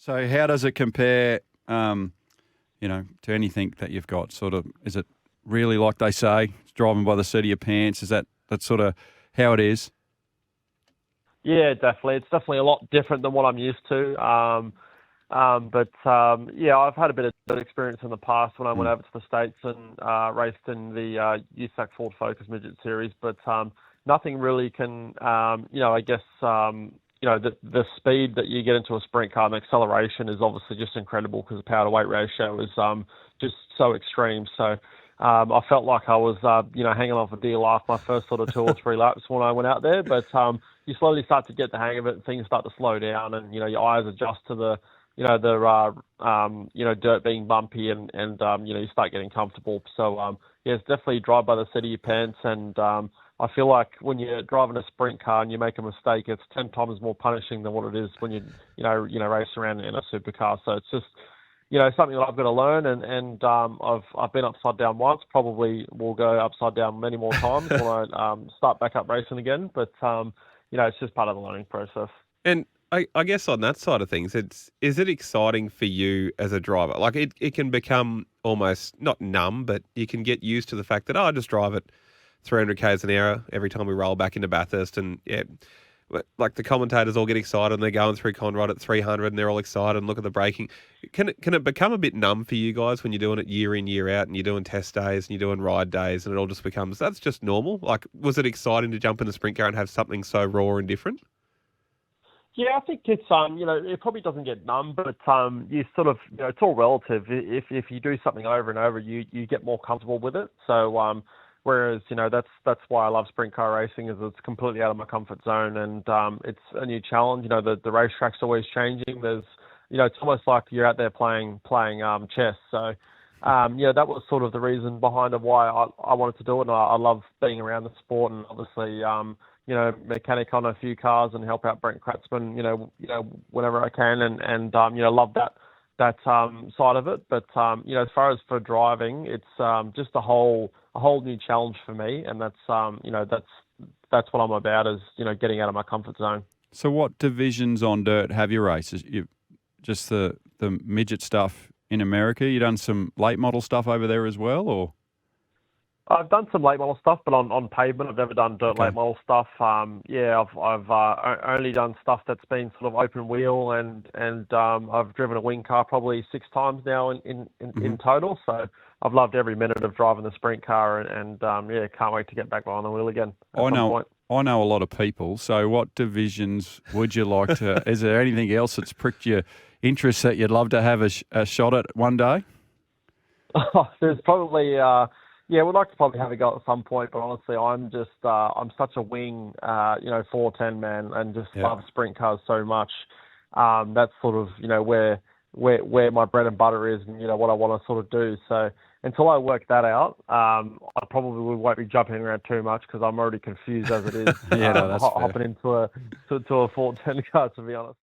So how does it compare, to anything that you've got? Sort of, is it really like they say, it's driving by the seat of your pants? Is that sort of how it is? Yeah, definitely. It's definitely a lot different than what I'm used to. I've had a bit of experience in the past when I went over to the States and raced in the USAC Ford Focus Midget Series, but nothing really can, the speed that you get into a sprint car and the acceleration is obviously just incredible because the power to weight ratio is just so extreme. So I felt like I was, hanging off a dear life my first sort of 2 or 3 laps when I went out there, but you slowly start to get the hang of it and things start to slow down and, your eyes adjust to the dirt being bumpy and you start getting comfortable. So, it's definitely drive by the seat of your pants. And I feel like when you're driving a sprint car and you make a mistake, it's 10 times more punishing than what it is when you race around in a supercar. So it's just, something that I've got to learn. And I've been upside down once, probably will go upside down many more times when I start back up racing again. But, it's just part of the learning process. And I guess on that side of things, is it exciting for you as a driver? Like it can become almost not numb, but you can get used to the fact that I just drive at 300 k's an hour every time we roll back into Bathurst, and like the commentators all get excited and they're going through Conrod at 300 and they're all excited and look at the braking. Can it become a bit numb for you guys when you're doing it year in, year out and you're doing test days and you're doing ride days and it all just becomes, that's just normal? Like, was it exciting to jump in the sprint car and have something so raw and different? Yeah, I think it's it probably doesn't get numb, but you sort of it's all relative. If you do something over and over, you get more comfortable with it. So whereas that's why I love sprint car racing, is it's completely out of my comfort zone and it's a new challenge. The racetrack's always changing. There's it's almost like you're out there playing chess. So that was sort of the reason behind it why I wanted to do it. And I love being around the sport and obviously mechanic on a few cars and help out Brent Kratzman, whenever I can, and love that side of it. But as far as for driving, it's just a whole new challenge for me, and that's what I'm about, is getting out of my comfort zone. So, what divisions on dirt have you raced? You just the midget stuff in America? You done some late model stuff over there as well, or? I've done some late model stuff, but on pavement. I've never done dirt late model stuff. I've only done stuff that's been sort of open wheel, and I've driven a wing car probably 6 times now in total. So I've loved every minute of driving the sprint car, and can't wait to get back behind the wheel again. I know a lot of people. So what divisions would you like to? Is there anything else that's pricked your interest that you'd love to have a shot at one day? There's probably. We'd like to probably have a go at some point, but honestly, I'm such a wing, 410 man, and just love sprint cars so much. That's sort of, where my bread and butter is, and what I want to sort of do. So until I work that out, I probably won't be jumping around too much because I'm already confused as it is. That's hopping into a 410 car, to be honest.